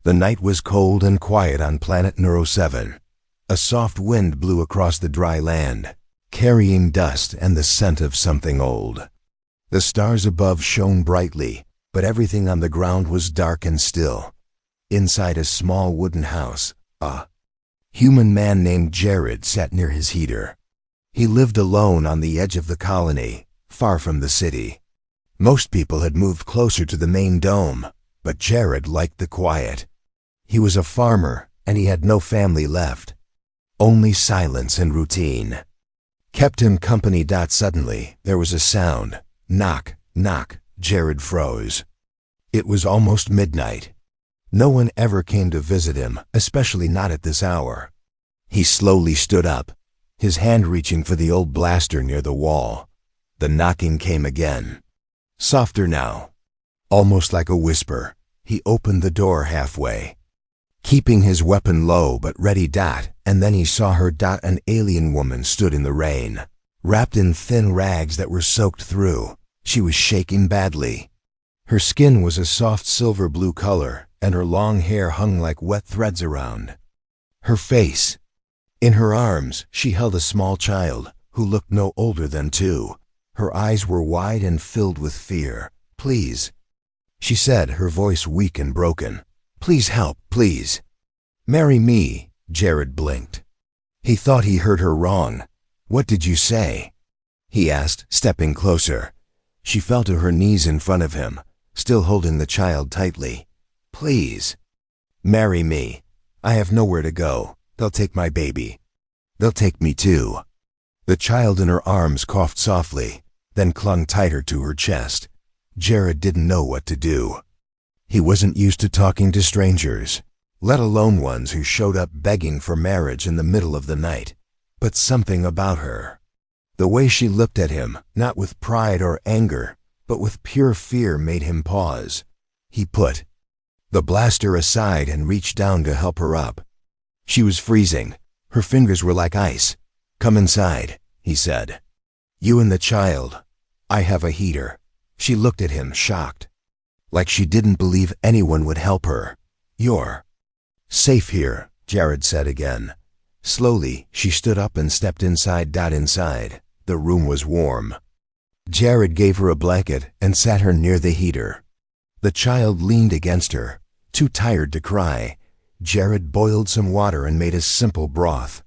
The night was cold and quiet on planet Neuro 7. A soft wind blew across the dry land, carrying dust and the scent of something old. The stars above shone brightly, but everything on the ground was dark and still. Inside a small wooden house, a human man named Jared sat near his heater. He lived alone on the edge of the colony, far from the city. Most people had moved closer to the main dome, but Jared liked the quiet. He was a farmer, and he had no family left. Only silence and routine kept him company. Suddenly, there was a sound. Knock, knock. Jared froze. It was almost midnight. No one ever came to visit him, especially not at this hour. He slowly stood up, his hand reaching for the old blaster near the wall. The knocking came again. Softer now, almost like a whisper. He opened the door halfway, keeping his weapon low but ready. And then he saw her. An alien woman stood in the rain, wrapped in thin rags that were soaked through. She was shaking badly. Her skin was a soft silver blue color, and her long hair hung like wet threads around her face. In her arms, she held a small child who looked no older than 2. Her eyes were wide and filled with fear. "Please," she said, her voice weak and broken. "Please help, please. Marry me." Jared blinked. He thought he heard her wrong. "What did you say?" he asked, stepping closer. She fell to her knees in front of him, still holding the child tightly. "Please. Marry me. I have nowhere to go. They'll take my baby. They'll take me too." The child in her arms coughed softly, then clung tighter to her chest. Jared didn't know what to do. He wasn't used to talking to strangers, let alone ones who showed up begging for marriage in the middle of the night. But something about her, the way she looked at him, not with pride or anger, but with pure fear, made him pause. He put the blaster aside and reached down to help her up. She was freezing. Her fingers were like ice. "Come inside," he said. "You and the child. I have a heater." She looked at him, shocked, like she didn't believe anyone would help her. "You're safe here," Jared said again. Slowly, she stood up and stepped inside. Inside, the room was warm. Jared gave her a blanket and sat her near the heater. The child leaned against her, too tired to cry. Jared boiled some water and made a simple broth.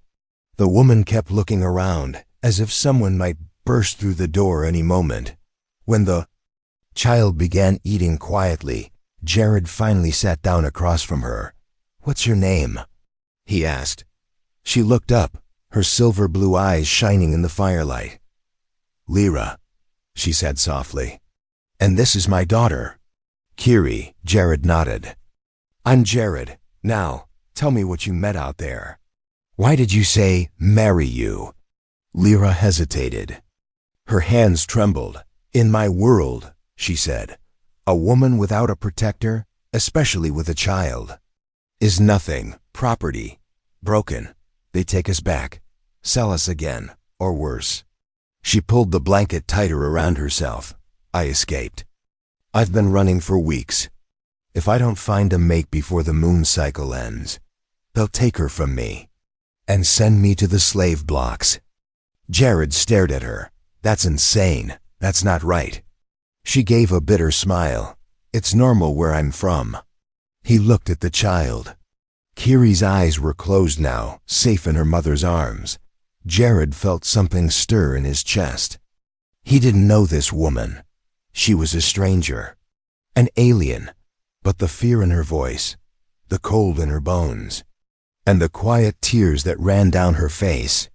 The woman kept looking around, as if someone might burst through the door any moment. When the child began eating quietly, Jared finally sat down across from her. "What's your name?" he asked. She looked up, her silver blue eyes shining in the firelight. "Lyra," she said softly. "And this is my daughter, Kiri." Jared nodded. "I'm Jared. Now, tell me what you met out there. Why did you say, 'marry you'?" Lyra hesitated. Her hands trembled. "In my world," she said, "a woman without a protector, especially with a child, is nothing. Property. Broken. They take us back, sell us again, or worse." She pulled the blanket tighter around herself. "I escaped. I've been running for weeks. If I don't find a mate before the moon cycle ends, they'll take her from me and send me to the slave blocks." Jared stared at her. "That's insane. That's not right." She gave a bitter smile. "It's normal where I'm from." He looked at the child. Kiri's eyes were closed now, safe in her mother's arms. Jared felt something stir in his chest. He didn't know this woman. She was a stranger, an alien, but the fear in her voice, the cold in her bones, and the quiet tears that ran down her face,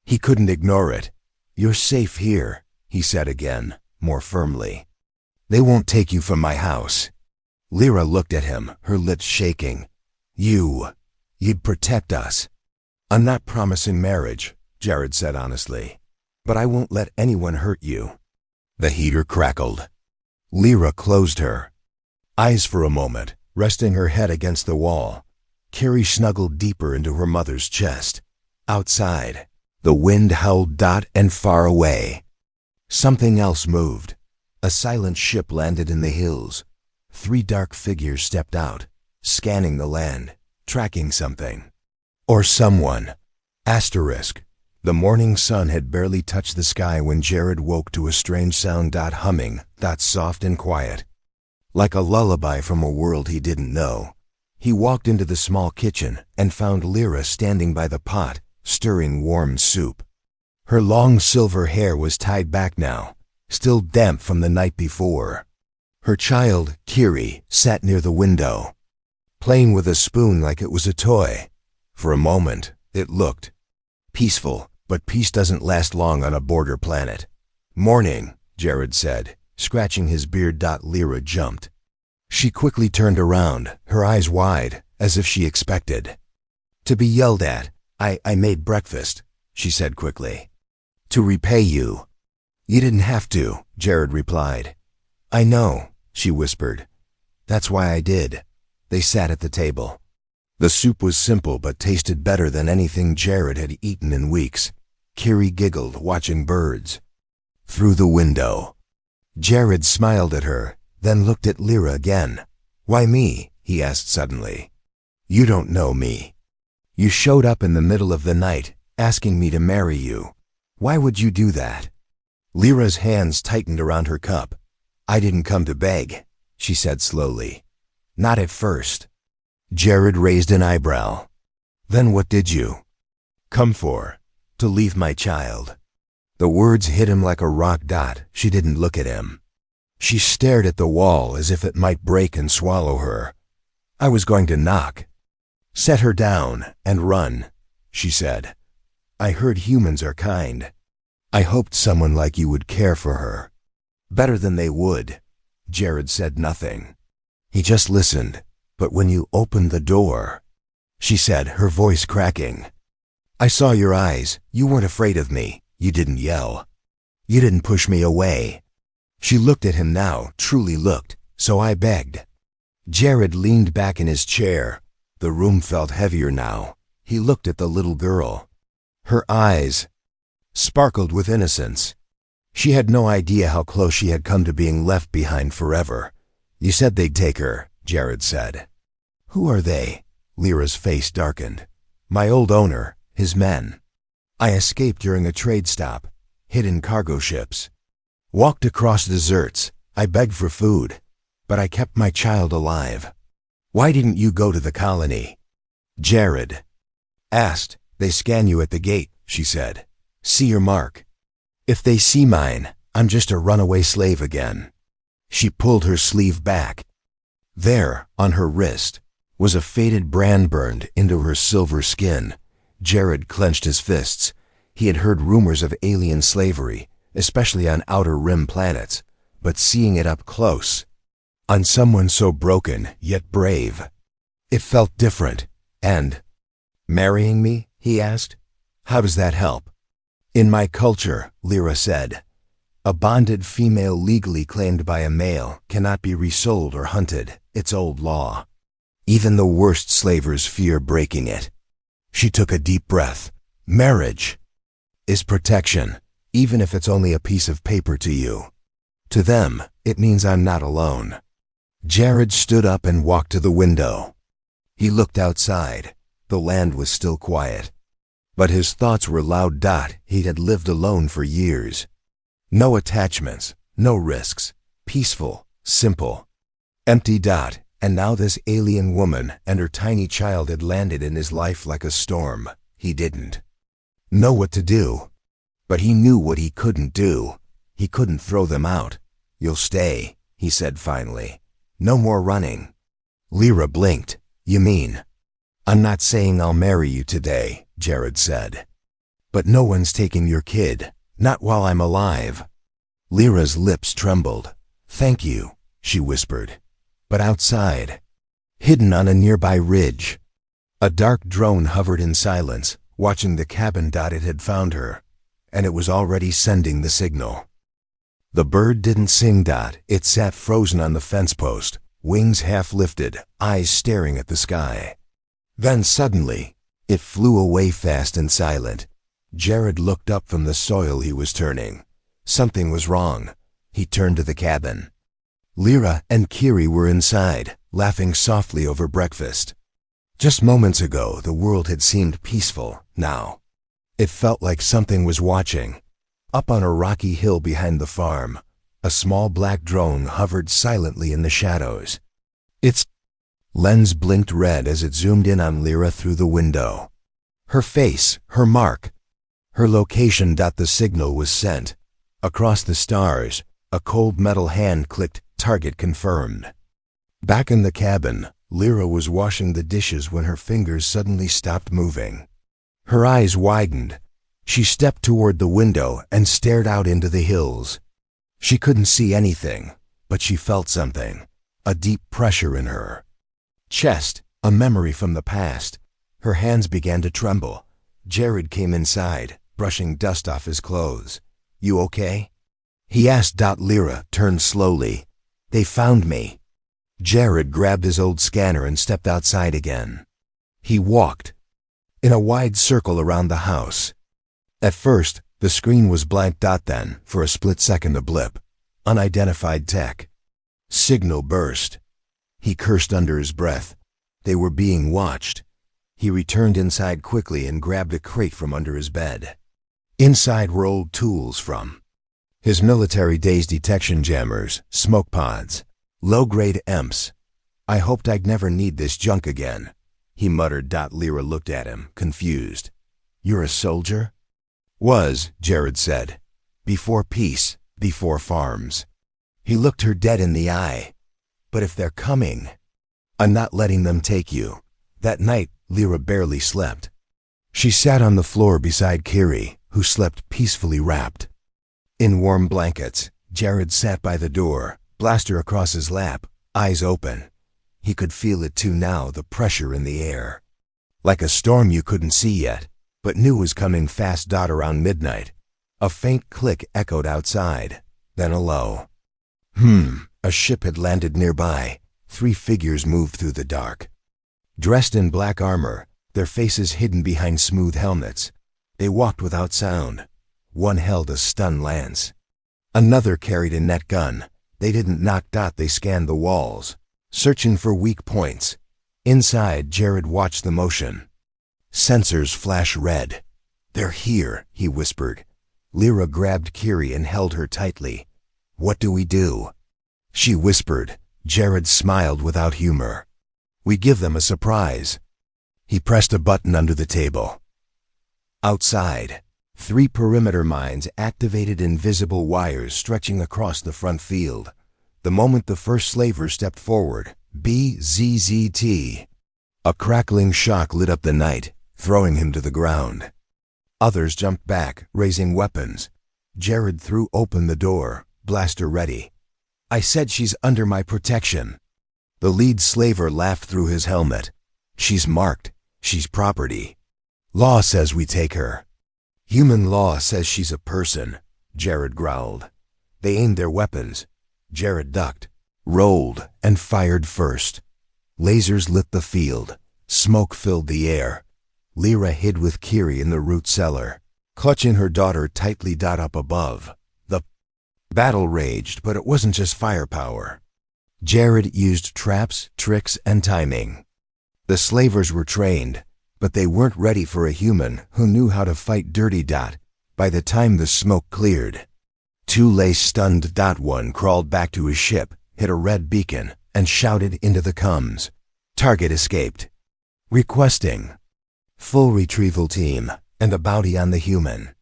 he couldn't ignore it. "You're safe here," he said again, more firmly. "They won't take you from my house." Lyra looked at him, her lips shaking. You'd protect us." "I'm not promising marriage," Jared said honestly, "but I won't let anyone hurt you." The heater crackled. Lyra closed her eyes for a moment, resting her head against the wall. Kiri snuggled deeper into her mother's chest. Outside, the wind howled. And far away, something else moved. A silent ship landed in the hills. 3 dark figures stepped out, scanning the land, tracking something. Or someone. Asterisk. The morning sun had barely touched the sky when Jared woke to a strange sound. Humming, soft and quiet. Like a lullaby from a world he didn't know. He walked into the small kitchen and found Lyra standing by the pot, stirring warm soup. Her long silver hair was tied back now, still damp from the night before. Her child, Kiri, sat near the window, playing with a spoon like it was a toy. For a moment, it looked peaceful, but peace doesn't last long on a border planet. "Morning," Jared said, scratching his beard. Lyra jumped. She quickly turned around, her eyes wide, as if she expected to be yelled at. I made breakfast," she said quickly. "To repay you." "You didn't have to," Jared replied. "I know," she whispered. "That's why I did." They sat at the table. The soup was simple but tasted better than anything Jared had eaten in weeks. Kiri giggled, watching birds through the window. Jared smiled at her, then looked at Lyra again. "Why me?" he asked suddenly. "You don't know me. You showed up in the middle of the night, asking me to marry you. Why would you do that?" Lyra's hands tightened around her cup. "I didn't come to beg," she said slowly. "Not at first." Jared raised an eyebrow. "Then what did you come for?" "To leave my child." The words hit him like a rock. She didn't look at him. She stared at the wall as if it might break and swallow her. "I was going to knock, set her down, and run," she said. "I heard humans are kind. I hoped someone like you would care for her. Better than they would." Jared said nothing. He just listened. "But when you opened the door," she said, her voice cracking, "I saw your eyes. You weren't afraid of me. You didn't yell. You didn't push me away." She looked at him now, truly looked, "So I begged." Jared leaned back in his chair. The room felt heavier now. He looked at the little girl. Her eyes sparkled with innocence. She had no idea how close she had come to being left behind forever. "You said they'd take her," Jared said. "Who are they?" Lyra's face darkened. "My old owner, his men. I escaped during a trade stop, hid in cargo ships, walked across deserts. I begged for food, but I kept my child alive." "Why didn't you go to the colony?" Jared asked. "They scan you at the gate," she said. "See your mark. If they see mine, I'm just a runaway slave again." She pulled her sleeve back. There, on her wrist, was a faded brand burned into her silver skin. Jared clenched his fists. He had heard rumors of alien slavery, especially on outer rim planets, but seeing it up close, on someone so broken yet brave, it felt different. "And marrying me?" he asked. "How does that help?" "In my culture," Lyra said, "a bonded female legally claimed by a male cannot be resold or hunted. It's old law. Even the worst slavers fear breaking it." She took a deep breath. "Marriage is protection, even if it's only a piece of paper to you. To them, it means I'm not alone." Jared stood up and walked to the window. He looked outside. The land was still quiet, but his thoughts were loud. He had lived alone for years. No attachments, no risks, peaceful, simple, empty. And now this alien woman and her tiny child had landed in his life like a storm. He didn't know what to do, but he knew what he couldn't do. He couldn't throw them out. "You'll stay," he said finally. "No more running." Lyra blinked. "You mean?" "I'm not saying I'll marry you today," Jared said. "But no one's taking your kid, not while I'm alive." Lyra's lips trembled. "Thank you," she whispered. But outside, hidden on a nearby ridge, a dark drone hovered in silence, watching the cabin. It had found her, and it was already sending the signal. The bird didn't sing. It sat frozen on the fence post, wings half lifted, eyes staring at the sky. Then suddenly, it flew away fast and silent. Jared looked up from the soil he was turning. Something was wrong. He turned to the cabin. Lyra and Kiri were inside, laughing softly over breakfast. Just moments ago, the world had seemed peaceful. Now, it felt like something was watching. Up on a rocky hill behind the farm, a small black drone hovered silently in the shadows. Its lens blinked red as it zoomed in on Lyra through the window. Her face, her mark, her location. The signal was sent. Across the stars, a cold metal hand clicked, "Target confirmed." Back in the cabin, Lyra was washing the dishes when her fingers suddenly stopped moving. Her eyes widened. She stepped toward the window and stared out into the hills. She couldn't see anything, but she felt something, a deep pressure in her chest, a memory from the past. Her hands began to tremble. Jared came inside, brushing dust off his clothes. "You okay?" he asked. Lyra turned slowly. "They found me." Jared grabbed his old scanner and stepped outside again. He walked in a wide circle around the house. At first, the screen was blank. Then, for a split second, a blip. Unidentified tech. Signal burst. He cursed under his breath. They were being watched. He returned inside quickly and grabbed a crate from under his bed. Inside were old tools from his military days: detection jammers, smoke pods, low-grade EMPs. "I hoped I'd never need this junk again," he muttered. Lyra looked at him, confused. "You're a soldier?" "Was," Jared said. "Before peace, before farms." He looked her dead in the eye. "But if they're coming, I'm not letting them take you." That night, Lyra barely slept. She sat on the floor beside Kiri, who slept peacefully wrapped in warm blankets. Jared sat by the door, blaster across his lap, eyes open. He could feel it too now, the pressure in the air. Like a storm you couldn't see yet, but knew was coming fast. Around midnight, a faint click echoed outside, then a low A ship had landed nearby. 3 figures moved through the dark. Dressed in black armor, their faces hidden behind smooth helmets. They walked without sound. One held a stun lance. Another carried a net gun. They didn't knock. They scanned the walls, searching for weak points. Inside, Jared watched the motion. Sensors flash red. "They're here," he whispered. Lyra grabbed Kiri and held her tightly. "What do we do?" she whispered. Jared smiled without humor. "We give them a surprise." He pressed a button under the table. Outside, 3 perimeter mines activated, invisible wires stretching across the front field. The moment the first slaver stepped forward, BZZT, a crackling shock lit up the night, throwing him to the ground. Others jumped back, raising weapons. Jared threw open the door, blaster ready. "I said she's under my protection." The lead slaver laughed through his helmet. "She's marked. She's property. Law says we take her." "Human law says she's a person," Jared growled. They aimed their weapons. Jared ducked, rolled, and fired first. Lasers lit the field. Smoke filled the air. Lyra hid with Kiri in the root cellar, clutching her daughter tightly. Up above, the battle raged, but it wasn't just firepower. Jared used traps, tricks, and timing. The slavers were trained, but they weren't ready for a human who knew how to fight dirty. By the time the smoke cleared, 2 lay stunned. One crawled back to his ship, hit a red beacon, and shouted into the comms. Target escaped. Requesting full retrieval team and a bounty on the human.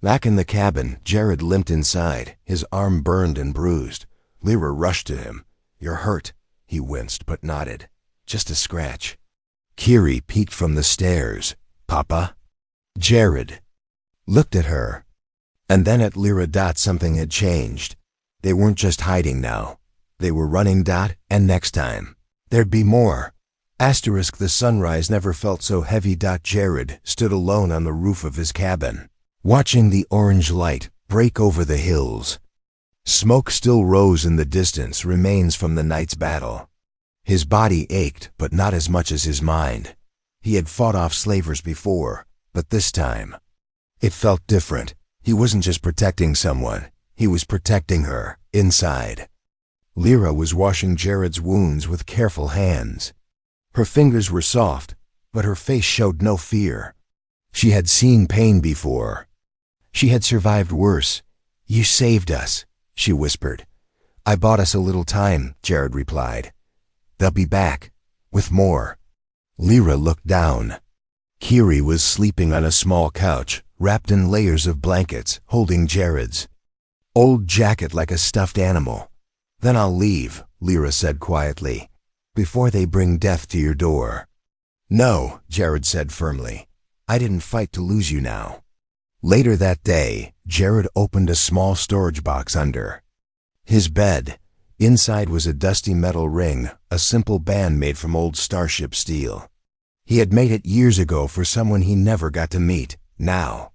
Back in the cabin, Jared limped inside, his arm burned and bruised. Lyra rushed to him. "You're hurt." He winced but nodded. "Just a scratch." Kiri peeked from the stairs. "Papa?" Jared looked at her, and then at Lyra. Something had changed. They weren't just hiding now. They were running. And next time, there'd be more. The sunrise never felt so heavy. Jared stood alone on the roof of his cabin, watching the orange light break over the hills. Smoke still rose in the distance, remains from the night's battle. His body ached, but not as much as his mind. He had fought off slavers before, but this time, it felt different. He wasn't just protecting someone, he was protecting her, inside. Lyra was washing Jared's wounds with careful hands. Her fingers were soft, but her face showed no fear. She had seen pain before. She had survived worse. "You saved us," she whispered. "I bought us a little time," Jared replied. "They'll be back, with more." Lyra looked down. Kiri was sleeping on a small couch, wrapped in layers of blankets, holding Jared's old jacket like a stuffed animal. "Then I'll leave," Lyra said quietly, "before they bring death to your door." "No," Jared said firmly. "I didn't fight to lose you now." Later that day, Jared opened a small storage box under his bed. Inside was a dusty metal ring, a simple band made from old starship steel. He had made it years ago for someone he never got to meet. Now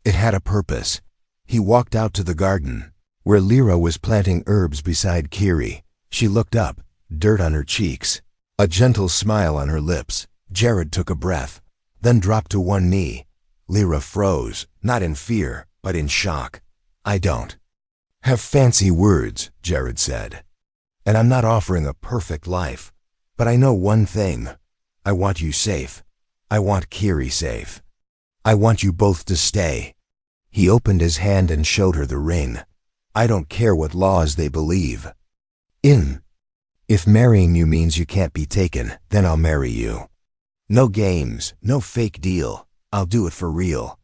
it had a purpose. He walked out to the garden, where Lyra was planting herbs beside Kiri. She looked up, dirt on her cheeks, a gentle smile on her lips. Jared took a breath, then dropped to one knee. Lyra froze, not in fear, but in shock. "I don't have fancy words," Jared said. "And I'm not offering a perfect life. But I know one thing. I want you safe. I want Kiri safe. I want you both to stay." He opened his hand and showed her the ring. "I don't care what laws they believe in. If marrying you means you can't be taken, then I'll marry you. No games, no fake deal. I'll do it for real."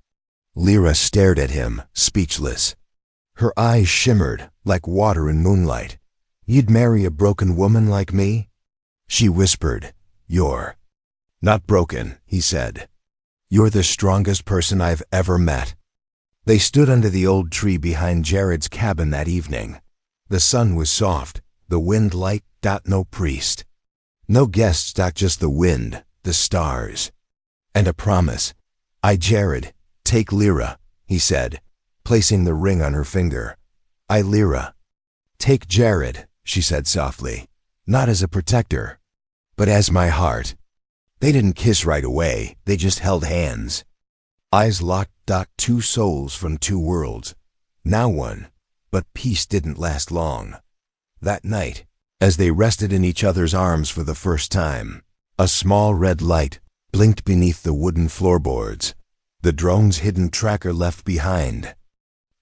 Lyra stared at him, speechless. Her eyes shimmered like water in moonlight. "You'd marry a broken woman like me?" She whispered. "You're not broken," he said. "You're the strongest person I've ever met." They stood under the old tree behind Jared's cabin that evening. The sun was soft, the wind light. No priest, no guests. Just the wind, the stars, and a promise. Jared, take Lyra," he said, placing the ring on her finger. Lyra, take Jared," she said softly, "not as a protector, but as my heart." They didn't kiss right away, they just held hands. Eyes locked. Two souls from two worlds. Now one, but peace didn't last long. That night, as they rested in each other's arms for the first time, a small red light blinked beneath the wooden floorboards. The drone's hidden tracker left behind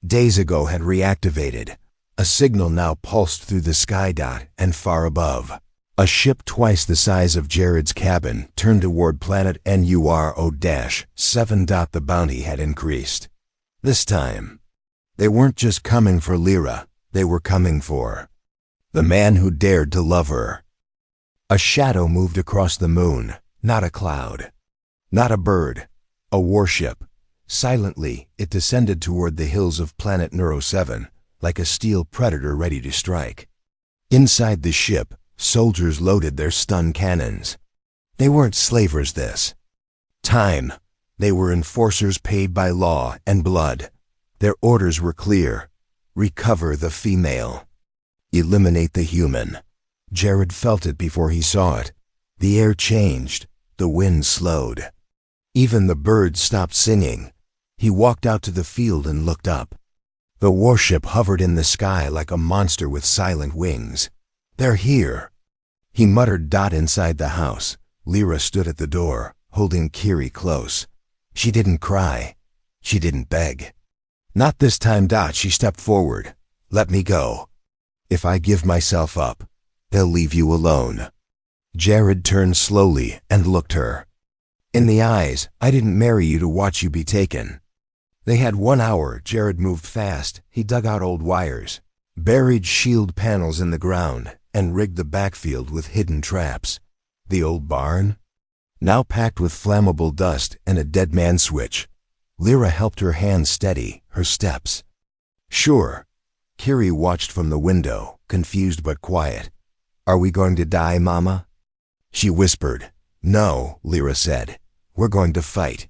days ago had reactivated. A signal now pulsed through the sky. And far above, a ship twice the size of Jared's cabin turned toward planet NURO-7. The bounty had increased. This time, they weren't just coming for Lyra, they were coming for the man who dared to love her. A shadow moved across the moon, not a cloud, not a bird, a warship. Silently, it descended toward the hills of planet NURO-7, like a steel predator ready to strike. Inside the ship, soldiers loaded their stun cannons. They weren't slavers this time. They were enforcers paid by law and blood. Their orders were clear. Recover the female. Eliminate the human. Jared felt it before he saw it. The air changed. The wind slowed. Even the birds stopped singing. He walked out to the field and looked up. The warship hovered in the sky like a monster with silent wings. "They're here," he muttered. Inside the house, Lyra stood at the door, holding Kiri close. She didn't cry. She didn't beg. Not this time. She stepped forward. "Let me go. If I give myself up, they'll leave you alone." Jared turned slowly and looked her in the eyes. "I didn't marry you to watch you be taken." They had 1 hour. Jared moved fast. He dug out old wires, buried shield panels in the ground, and rigged the backfield with hidden traps. The old barn, now packed with flammable dust and a dead man switch. Lyra helped her hands steady her steps. "Sure." Kiri watched from the window, confused but quiet. "Are we going to die, Mama?" She whispered. "No," Lyra said. "We're going to fight."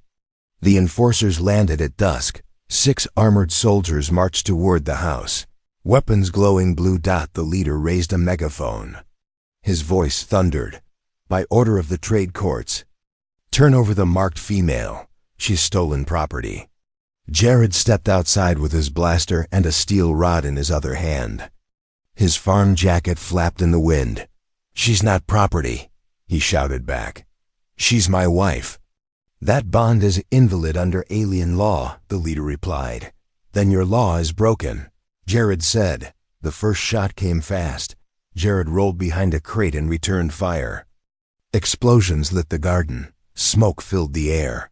The enforcers landed at dusk. 6 armored soldiers marched toward the house, weapons glowing blue. The leader raised a megaphone. His voice thundered. "By order of the trade courts, turn over the marked female. She's stolen property." Jared stepped outside with his blaster and a steel rod in his other hand. His farm jacket flapped in the wind. "She's not property," he shouted back. "She's my wife." "That bond is invalid under alien law," the leader replied. "Then your law is broken," Jared said. The first shot came fast. Jared rolled behind a crate and returned fire. Explosions lit the garden. Smoke filled the air.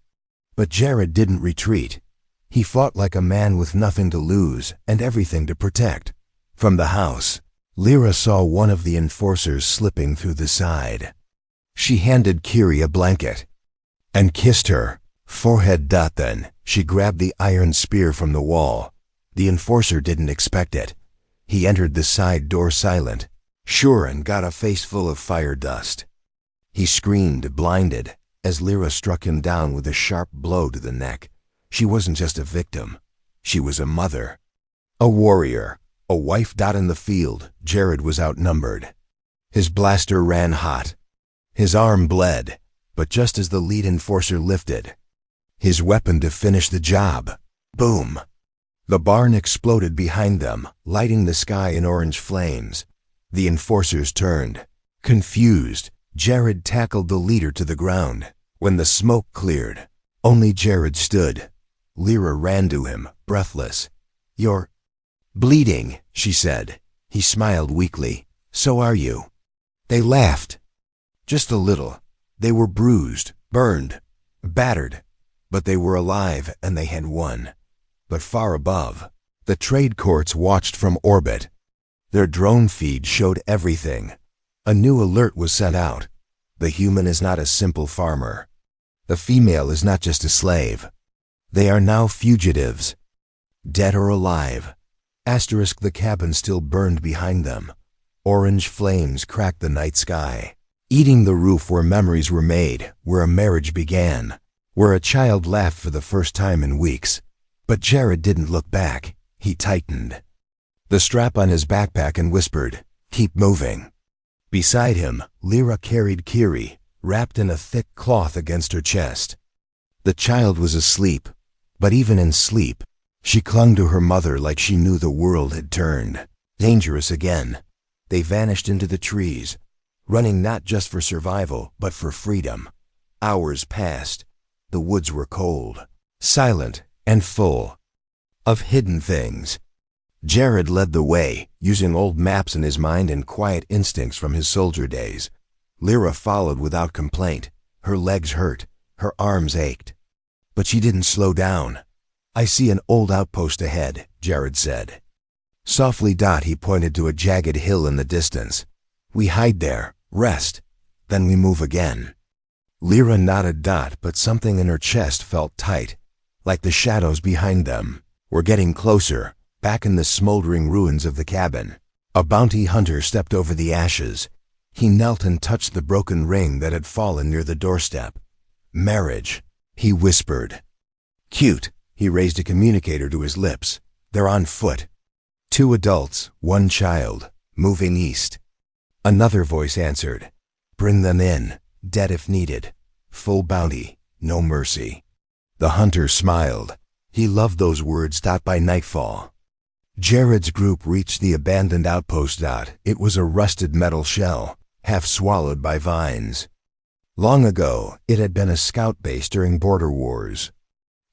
But Jared didn't retreat. He fought like a man with nothing to lose and everything to protect. From the house, Lyra saw one of the enforcers slipping through the side. She handed Kiri a blanket and kissed her forehead. Then she grabbed the iron spear from the wall. The enforcer didn't expect it. He entered the side door silent, sure, and got a face full of fire dust. He screamed, blinded, as Lyra struck him down with a sharp blow to the neck. She wasn't just a victim. She was a mother, a warrior, a wife. In the field, Jared was outnumbered. His blaster ran hot. His arm bled, but just as the lead enforcer lifted his weapon to finish the job, boom! The barn exploded behind them, lighting the sky in orange flames. The enforcers turned. Confused, Jared tackled the leader to the ground. When the smoke cleared, only Jared stood. Lyra ran to him, breathless. "You're bleeding," she said. He smiled weakly. "So are you." They laughed. Just a little. They were bruised, burned, battered, but they were alive and they had won. But far above, the trade courts watched from orbit. Their drone feed showed everything. A new alert was sent out. The human is not a simple farmer. The female is not just a slave. They are now fugitives, dead or alive. The cabin still burned behind them. Orange flames cracked the night sky, eating the roof where memories were made, where a marriage began, where a child laughed for the first time in weeks. But Jared didn't look back. He tightened the strap on his backpack and whispered, "Keep moving." Beside him, Lyra carried Kiri, wrapped in a thick cloth against her chest. The child was asleep, but even in sleep, she clung to her mother like she knew the world had turned dangerous again. They vanished into the trees, running not just for survival, but for freedom. Hours passed. The woods were cold, silent, and full of hidden things. Jared led the way, using old maps in his mind and quiet instincts from his soldier days. Lyra followed without complaint. Her legs hurt, her arms ached. But she didn't slow down. "I see an old outpost ahead," Jared said. Softly, he pointed to a jagged hill in the distance. "We hide there, rest, then we move again." Lyra nodded, but something in her chest felt tight, like the shadows behind them were getting closer. Back in the smoldering ruins of the cabin, a bounty hunter stepped over the ashes. He knelt and touched the broken ring that had fallen near the doorstep. "Marriage," he whispered. "Cute." He raised a communicator to his lips. "They're on foot. 2 adults, 1 child, moving east." Another voice answered. "Bring them in, dead if needed. Full bounty, no mercy." The hunter smiled. He loved those words. By nightfall, Jared's group reached the abandoned outpost. It was a rusted metal shell, half swallowed by vines. Long ago, it had been a scout base during border wars.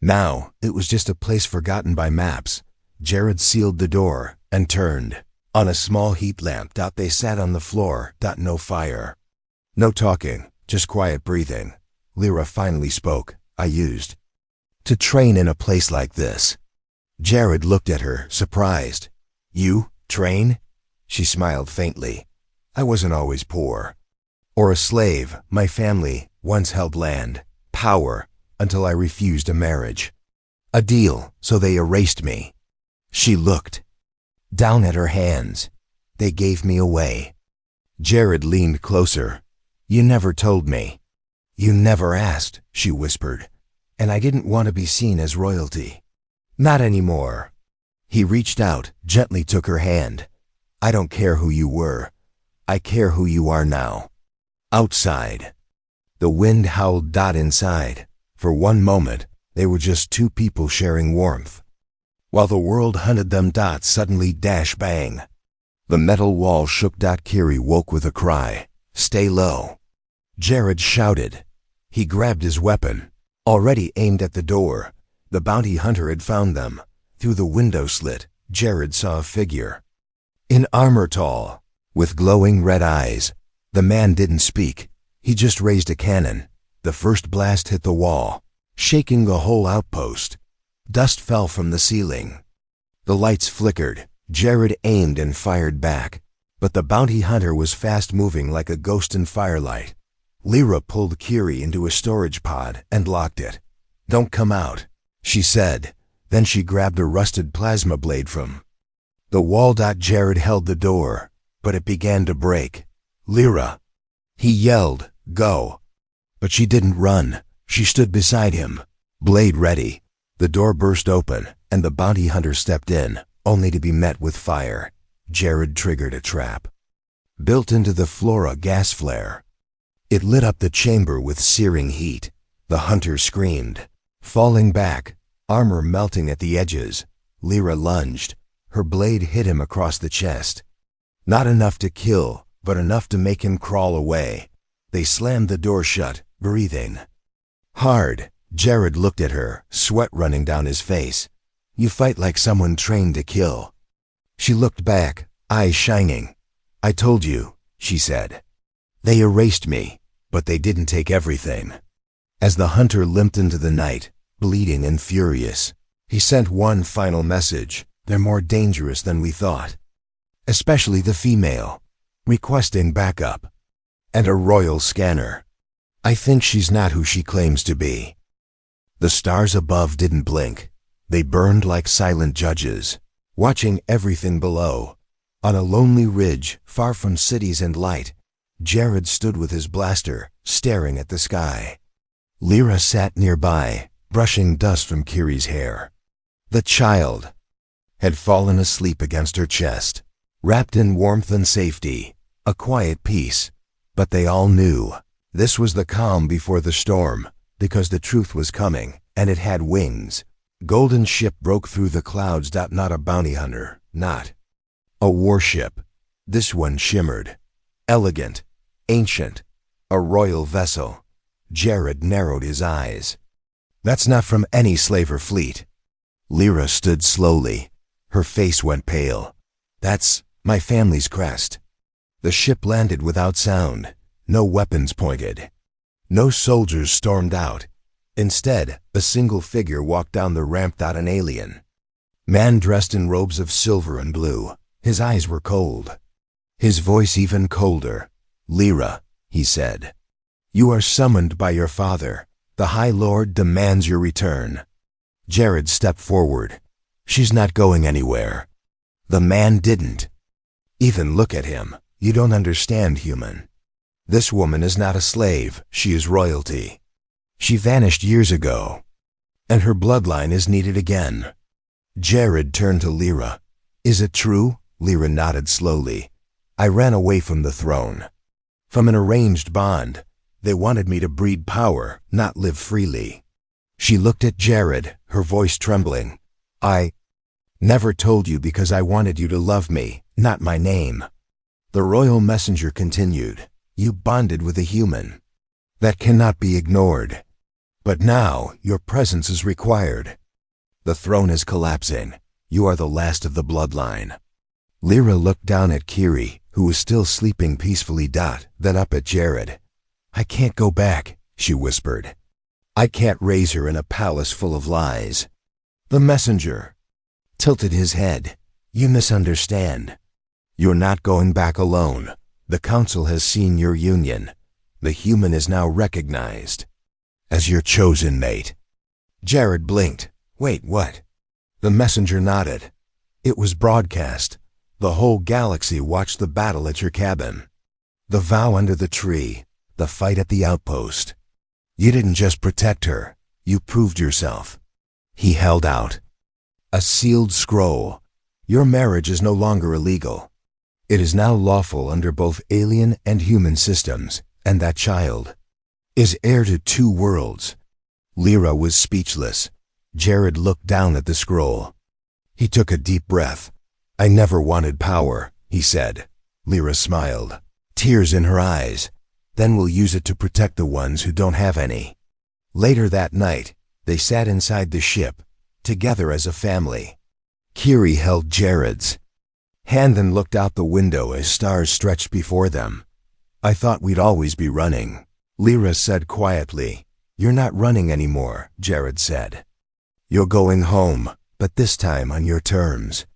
Now, it was just a place forgotten by maps. Jared sealed the door and turned. On a small heat lamp. They sat on the floor. No fire. No talking, just quiet breathing. Lyra finally spoke. "I used to train in a place like this." Jared looked at her, surprised. "You train?" She smiled faintly. "I wasn't always poor or a slave. My family once held land, power, until I refused a marriage. A deal, so they erased me." She looked down at her hands. "They gave me away." Jared leaned closer. "You never told me." "You never asked," she whispered. "And I didn't want to be seen as royalty. Not anymore." He reached out, gently took her hand. "I don't care who you were. I care who you are now." Outside, the wind howled. Inside, for one moment, they were just 2 people sharing warmth. While the world hunted them. Suddenly, bang. The metal wall shook. Kiri woke with a cry. "Stay low," Jared shouted. He grabbed his weapon, already aimed at the door. The bounty hunter had found them. Through the window slit, Jared saw a figure. In armor, tall, with glowing red eyes. The man didn't speak. He just raised a cannon. The first blast hit the wall, shaking the whole outpost. Dust fell from the ceiling. The lights flickered. Jared aimed and fired back. But the bounty hunter was fast-moving like a ghost in firelight. Lyra pulled Kiri into a storage pod and locked it. "Don't come out," she said. Then she grabbed a rusted plasma blade from the wall. Jared held the door, but it began to break. "Lyra!" He yelled, "Go!" But she didn't run. She stood beside him, blade ready. The door burst open, and the bounty hunter stepped in, only to be met with fire. Jared triggered a trap. Built into the floor a gas flare. It lit up the chamber with searing heat. The hunter screamed, falling back, armor melting at the edges. Lyra lunged. Her blade hit him across the chest. Not enough to kill, but enough to make him crawl away. They slammed the door shut, breathing hard. Jared looked at her, sweat running down his face. "You fight like someone trained to kill." She looked back, eyes shining. "I told you," she said. "They erased me, but they didn't take everything." As the hunter limped into the night, bleeding and furious, he sent one final message. "They're more dangerous than we thought. Especially the female. Requesting backup. And a royal scanner. I think she's not who she claims to be." The stars above didn't blink. They burned like silent judges, watching everything below. On a lonely ridge, far from cities and light, Jared stood with his blaster, staring at the sky. Lyra sat nearby, brushing dust from Kiri's hair. The child had fallen asleep against her chest, wrapped in warmth and safety, a quiet peace. But they all knew this was the calm before the storm, because the truth was coming, and it had wings. Golden ship broke through the clouds. Not a bounty hunter, not a warship. This one shimmered, elegant, ancient, a royal vessel. Jared narrowed his eyes. "That's not from any slaver fleet." Lyra stood slowly. Her face went pale. "That's my family's crest." The ship landed without sound. No weapons pointed. No soldiers stormed out. Instead, a single figure walked down the ramp. An alien. Man dressed in robes of silver and blue. His eyes were cold. His voice even colder. "Lyra," he said. "You are summoned by your father. The High Lord demands your return." Jared stepped forward. "She's not going anywhere." The man didn't even look at him. "You don't understand, human. This woman is not a slave. She is royalty. She vanished years ago, and her bloodline is needed again." Jared turned to Lyra. "Is it true?" Lyra nodded slowly. "I ran away from the throne. From an arranged bond. They wanted me to breed power, not live freely." She looked at Jared, her voice trembling. "I never told you because I wanted you to love me, not my name." The royal messenger continued. "You bonded with a human. That cannot be ignored. But now your presence is required. The throne is collapsing. You are the last of the bloodline." Lyra looked down at Kiri, who was still sleeping peacefully. Then up at Jared. "I can't go back," she whispered. "I can't raise her in a palace full of lies." The messenger tilted his head. "You misunderstand. You're not going back alone. The council has seen your union. The human is now recognized as your chosen mate." Jared blinked. "Wait, what?" The messenger nodded. "It was broadcast. The whole galaxy watched the battle at your cabin. The vow under the tree. The fight at the outpost. You didn't just protect her. You proved yourself." He held out a sealed scroll. "Your marriage is no longer illegal. It is now lawful under both alien and human systems, and that child is heir to 2 worlds." Lyra was speechless. Jared looked down at the scroll. He took a deep breath. "I never wanted power, he said. Lyra smiled, tears in her eyes. Then we'll use it to protect the ones who don't have any. Later that night, they sat inside the ship, together as a family. Kiri held Jared's hand and looked out the window as stars stretched before them. I thought we'd always be running, Lyra said quietly. You're not running anymore, Jared said. You're going home, but this time on your terms.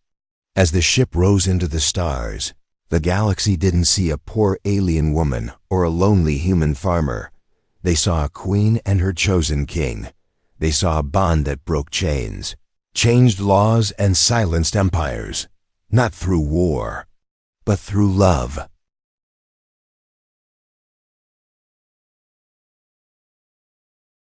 As the ship rose into the stars, the galaxy didn't see a poor alien woman or a lonely human farmer. They saw a queen and her chosen king. They saw a bond that broke chains, changed laws and silenced empires, not through war, but through love.